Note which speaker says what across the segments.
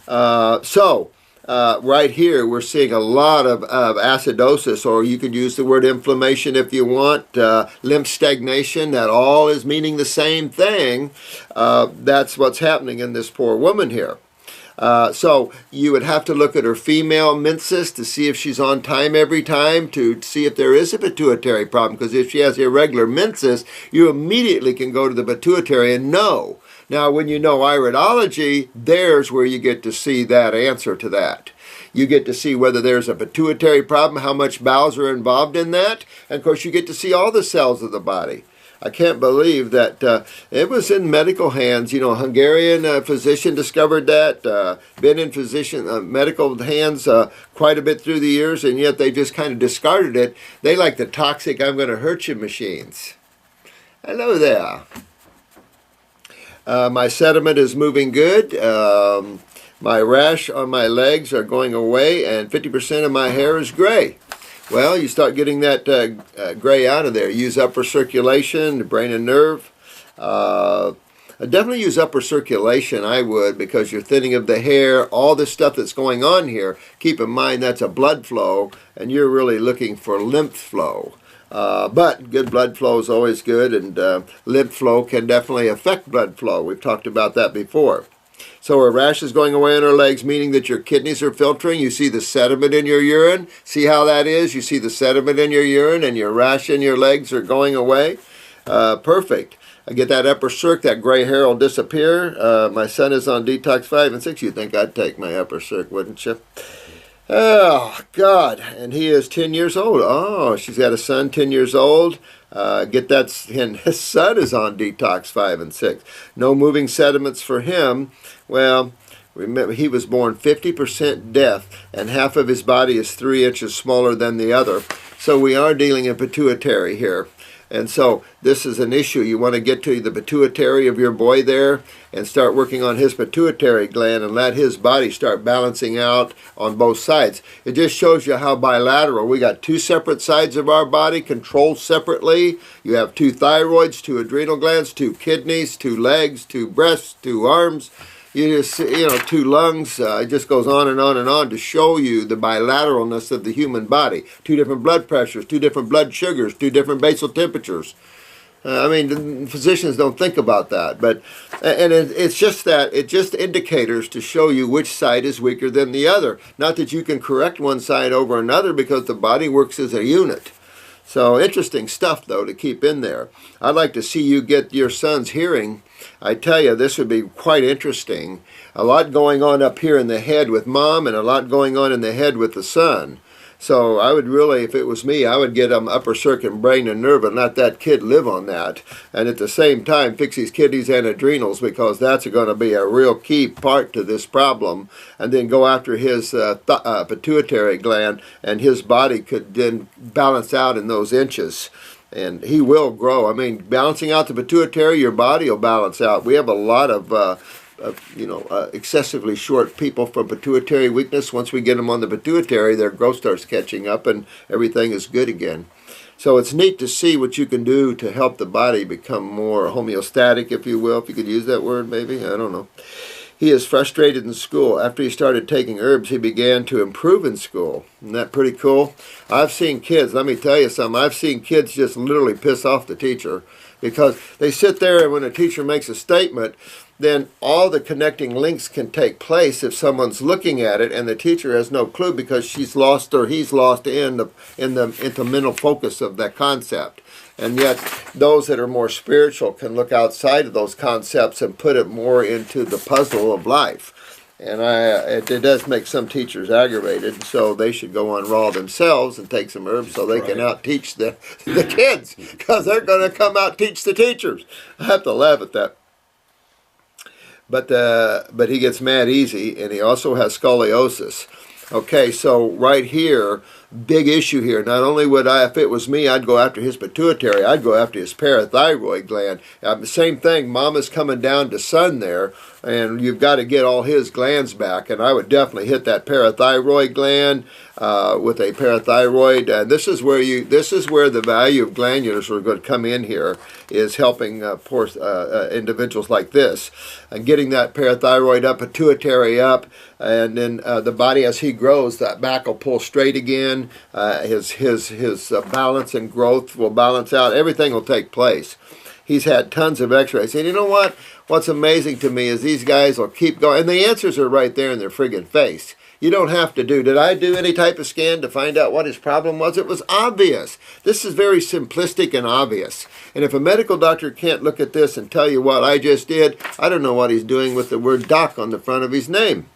Speaker 1: Right here, we're seeing a lot of acidosis, or you could use the word inflammation if you want, lymph stagnation. That all is meaning the same thing. That's what's happening in this poor woman here. So you would have to look at her female menses to see if she's on time every time, to see if there is a pituitary problem, because if she has irregular menses, you immediately can go to the pituitary and know. Now, when you know iridology, there's where you get to see that answer to that. You get to see whether there's a pituitary problem, how much bowels are involved in that, and of course you get to see all the cells of the body. I can't believe that it was in medical hands. You know, a Hungarian physician discovered that, been in medical hands quite a bit through the years, and yet they just kind of discarded it. They like the toxic "I'm going to hurt you" machines. Hello there. My sediment is moving good. My rash on my legs are going away, and 50% of my hair is gray. Well, you start getting that gray out of there. Use upper circulation, the brain and nerve. Definitely use upper circulation, I would, because you're thinning of the hair, all this stuff that's going on here. Keep in mind that's a blood flow, and you're really looking for lymph flow. But good blood flow is always good, and lymph flow can definitely affect blood flow. We've talked about that before. So her rash is going away on her legs, meaning that your kidneys are filtering. You see the sediment in your urine. See how that is? You see the sediment in your urine, and your rash in your legs are going away. Perfect. I get that upper circ, that gray hair will disappear. My son is on Detox 5 and 6. You'd think I'd take my upper circ, wouldn't you? Oh, God. And he is 10 years old. Oh, she's got a son 10 years old. Get that, and his son is on Detox 5 and 6. No moving sediments for him. Well, remember, he was born 50% deaf, and half of his body is 3 inches smaller than the other. So we are dealing in pituitary here. And so this is an issue. You want to get to the pituitary of your boy there and start working on his pituitary gland and let his body start balancing out on both sides. It just shows you how bilateral. We got 2 separate sides of our body controlled separately. You have 2 thyroids, 2 adrenal glands, 2 kidneys, 2 legs, 2 breasts, 2 arms. You just, 2 lungs. It just goes on and on and on to show you the bilateralness of the human body. 2 different blood pressures, 2 different blood sugars, 2 different basal temperatures. Physicians don't think about that, but it's just that it's just indicators to show you which side is weaker than the other. Not that you can correct one side over another, because the body works as a unit. So interesting stuff, though, to keep in there. I'd like to see you get your son's hearing. I tell you, this would be quite interesting. A lot going on up here in the head with mom, and a lot going on in the head with the son. So I would really, if it was me, I would get him upper circuit, brain, and nerve, and let that kid live on that. And at the same time, fix his kidneys and adrenals, because that's going to be a real key part to this problem. And then go after his pituitary gland, and his body could then balance out in those inches. And he will grow. Balancing out the pituitary, your body will balance out. We have a lot of excessively short people from pituitary weakness. Once we get them on the pituitary, their growth starts catching up and everything is good again. So it's neat to see what you can do to help the body become more homeostatic, if you will, if you could use that word maybe, I don't know. He is frustrated in school. After he started taking herbs, he began to improve in school. Isn't that pretty cool? I've seen kids, let me tell you something, I've seen kids just literally piss off the teacher, because they sit there and when a teacher makes a statement, then all the connecting links can take place if someone's looking at it and the teacher has no clue, because she's lost or he's lost in the mental focus of that concept. And yet those that are more spiritual can look outside of those concepts and put it more into the puzzle of life. And it does make some teachers aggravated, so they should go on raw themselves and take some herbs so they can out-teach the kids, because they're going to come out-teach the teachers. I have to laugh at that. But he gets mad easy, and he also has scoliosis. Okay, so right here, big issue here. Not only would I, if it was me, I'd go after his pituitary, I'd go after his parathyroid gland. Same thing, mama's coming down to son there, and you've got to get all his glands back, and I would definitely hit that parathyroid gland with a parathyroid. This is where the value of glandulars are going to come in here, is helping poor individuals like this, and getting that parathyroid up, pituitary up, and then the body, as he grows, that back will pull straight again. His balance and growth will balance out. Everything will take place. He's had tons of x-rays. And you know what? What's amazing to me is these guys will keep going. And the answers are right there in their friggin' face. You don't have to do. Did I do any type of scan to find out what his problem was? It was obvious. This is very simplistic and obvious. And if a medical doctor can't look at this and tell you what I just did, I don't know what he's doing with the word doc on the front of his name.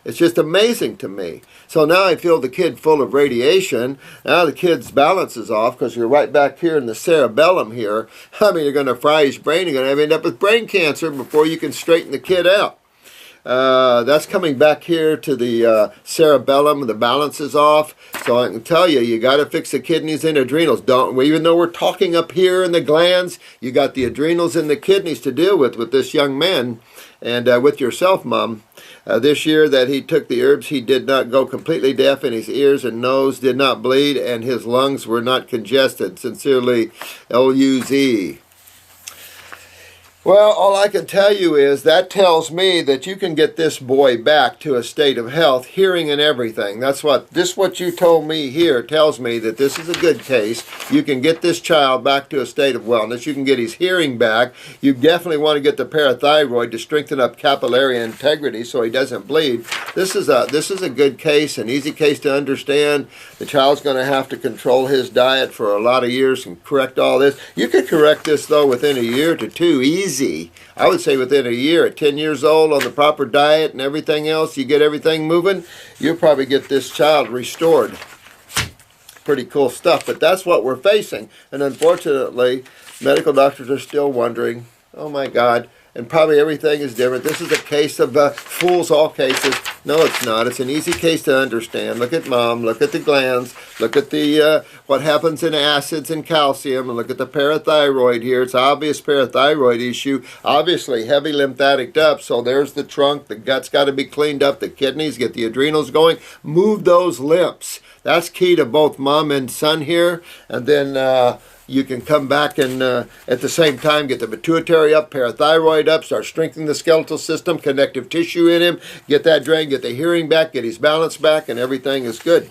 Speaker 1: It's just amazing to me. So now I feel the kid full of radiation. Now the kid's balance is off because you're right back here in the cerebellum here. I mean, you're going to fry his brain. You're going to end up with brain cancer before you can straighten the kid out. That's coming back here to the cerebellum. The balance is off. So I can tell you, you got to fix the kidneys and adrenals. Even though we're talking up here in the glands, you got the adrenals and the kidneys to deal with this young man. And with yourself, Mom. This year that he took the herbs, he did not go completely deaf, and his ears and nose did not bleed, and his lungs were not congested. Sincerely, L-U-Z. Well, all I can tell you is that tells me that you can get this boy back to a state of health, hearing and everything. That's what you told me here tells me that this is a good case. You can get this child back to a state of wellness. You can get his hearing back. You definitely want to get the parathyroid to strengthen up capillary integrity so he doesn't bleed. This is a good case, an easy case to understand. The child's going to have to control his diet for a lot of years and correct all this. You could correct this, though, within a year to two, easy. I would say within a year, at 10 years old, on the proper diet and everything else, you get everything moving, you'll probably get this child restored. Pretty cool stuff, but that's what we're facing. And unfortunately, medical doctors are still wondering, oh my God, and probably everything is different. This is a case of fools all cases. No, it's not. It's an easy case to understand. Look at Mom. Look at the glands. Look at the what happens in acids and calcium. And look at the parathyroid here. It's obvious parathyroid issue. Obviously heavy lymphatic duct. So there's the trunk. The gut's got to be cleaned up. The kidneys, get the adrenals going. Move those lymphs. That's key to both Mom and son here. And then you can come back and at the same time get the pituitary up, parathyroid up, start strengthening the skeletal system, connective tissue in him, get that drained, get the hearing back, get his balance back, and everything is good.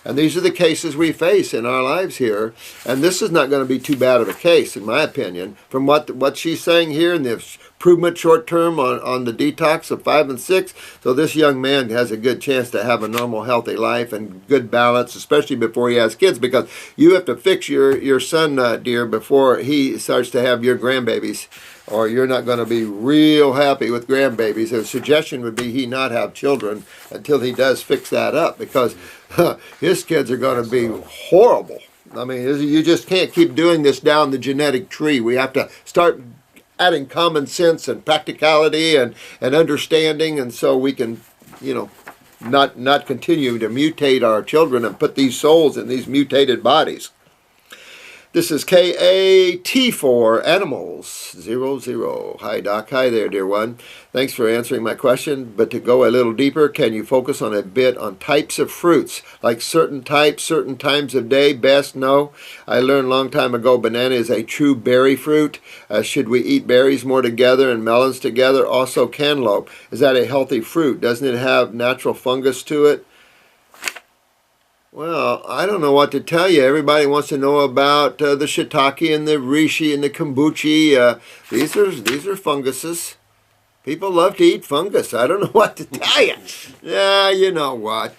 Speaker 1: And these are the cases we face in our lives here. And this is not going to be too bad of a case, in my opinion, from what she's saying here in the improvement short term on the detox of 5 and 6. So this young man has a good chance to have a normal, healthy life and good balance, especially before he has kids, because you have to fix your son, dear, before he starts to have your grandbabies, or you're not going to be real happy with grandbabies. A suggestion would be he not have children until he does fix that up, because his kids are going to be horrible. I mean, you just can't keep doing this down the genetic tree. We have to start adding common sense and practicality and understanding, and so we can, not continue to mutate our children and put these souls in these mutated bodies. This is KAT for Animals 00. Hi, Doc. Hi there, dear one. Thanks for answering my question. But to go a little deeper, can you focus on a bit on types of fruits, like certain types, certain times of day? Best? No. I learned a long time ago banana is a true berry fruit. Should we eat berries more together and melons together? Also, cantaloupe. Is that a healthy fruit? Doesn't it have natural fungus to it? Well, I don't know what to tell you. Everybody wants to know about the shiitake and the reishi and the kombucha. These are funguses. People love to eat fungus. I don't know what to tell you. Yeah, you know what.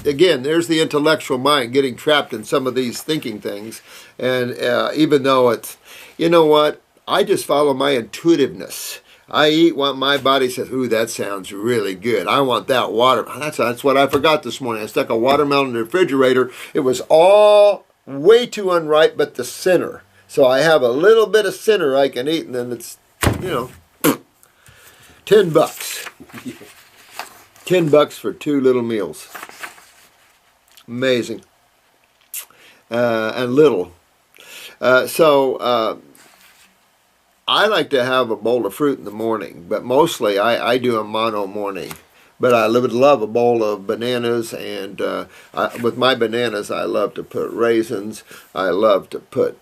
Speaker 1: Again, there's the intellectual mind getting trapped in some of these thinking things. And even though it's, you know what, I just follow my intuitiveness. I eat what my body says, ooh, that sounds really good. I want that water. That's what I forgot this morning. I stuck a watermelon in the refrigerator. It was all way too unripe, but the center. So I have a little bit of center I can eat, and then it's, $10. $10 for 2 little meals. Amazing. And little. So I like to have a bowl of fruit in the morning, but mostly I do a mono morning. But I would love a bowl of bananas, and with my bananas, I love to put raisins. I love to put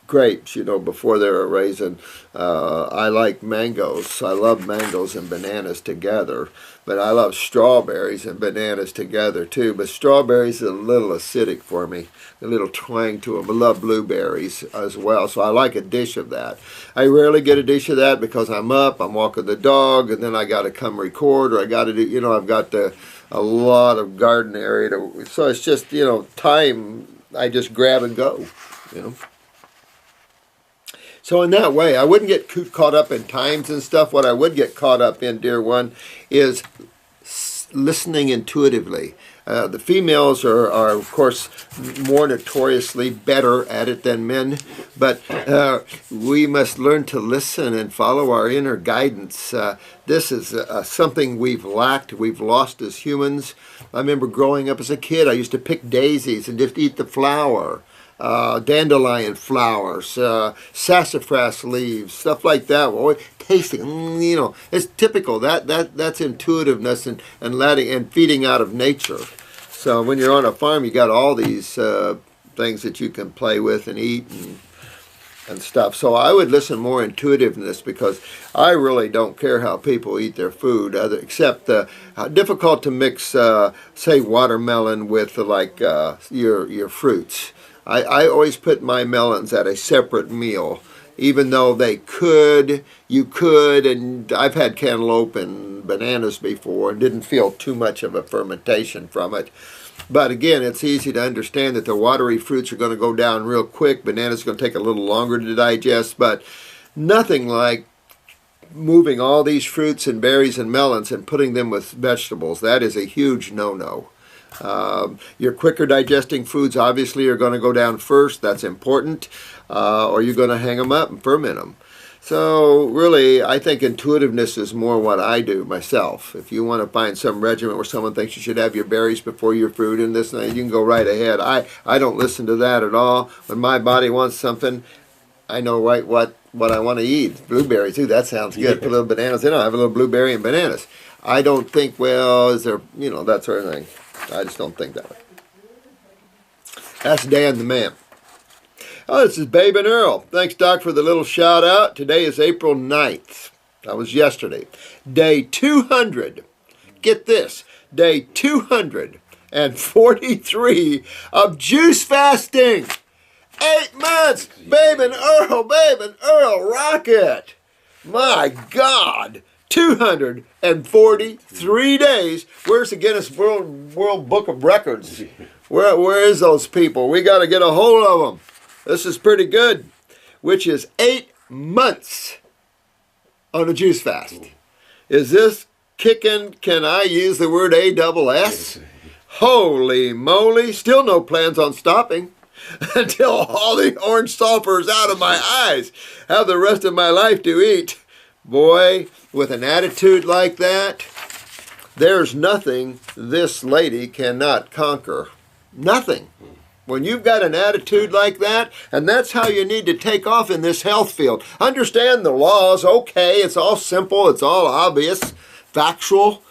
Speaker 1: grapes, before they're a raisin. I like mangoes. I love mangoes and bananas together. But I love strawberries and bananas together too. But strawberries are a little acidic for me, a little twang to them. I love blueberries as well, so I like a dish of that. I rarely get a dish of that because I'm up, I'm walking the dog, and then I got to come record, or I got to do, I've got a lot of garden area so it's just, time. I just grab and go, So in that way, I wouldn't get caught up in times and stuff. What I would get caught up in, dear one, is listening intuitively. The females are, of course, more notoriously better at it than men, but we must learn to listen and follow our inner guidance. This is something we've lacked, we've lost as humans. I remember growing up as a kid, I used to pick daisies and just eat the flower. Dandelion flowers, sassafras leaves, stuff like that. Always tasting, it's typical. That's intuitiveness and letting and feeding out of nature. So when you're on a farm, you got all these things that you can play with and eat and stuff. So I would listen more intuitiveness, because I really don't care how people eat their food, except difficult to mix, say, watermelon with your fruits. I always put my melons at a separate meal, even though you could, and I've had cantaloupe and bananas before and didn't feel too much of a fermentation from it. But again, it's easy to understand that the watery fruits are going to go down real quick. Bananas are going to take a little longer to digest, but nothing like moving all these fruits and berries and melons and putting them with vegetables. That is a huge no-no. Your quicker digesting foods obviously are going to go down first. That's important. Or you're going to hang them up and ferment them. So really, I think intuitiveness is more what I do myself. If you want to find some regimen where someone thinks you should have your berries before your fruit and this and that, you can go right ahead. I don't listen to that at all. When my body wants something, I know right what I want to eat. Blueberries, too, that sounds good. Put a little bananas in it. I have a little blueberry and bananas. I don't think, well, is there, that sort of thing. I just don't think that way. That's Dan the man. Oh, this is Babe and Earl. Thanks, Doc, for the little shout out. Today is April 9th. That was yesterday. Day 200. Get this. Day 243 of juice fasting. 8 months. Babe and Earl, rock it. My God. 243 days. Where's the Guinness World Book of Records? Where is those people? We got to get a hold of them. This is pretty good. Which is 8 months on a juice fast. Is this kicking? Can I use the word ASS? Holy moly. Still no plans on stopping until all the orange sulfur is out of my eyes. Have the rest of my life to eat. Boy, with an attitude like that, there's nothing this lady cannot conquer. Nothing. When you've got an attitude like that, and that's how you need to take off in this health field. Understand the laws, okay, it's all simple, it's all obvious, factual,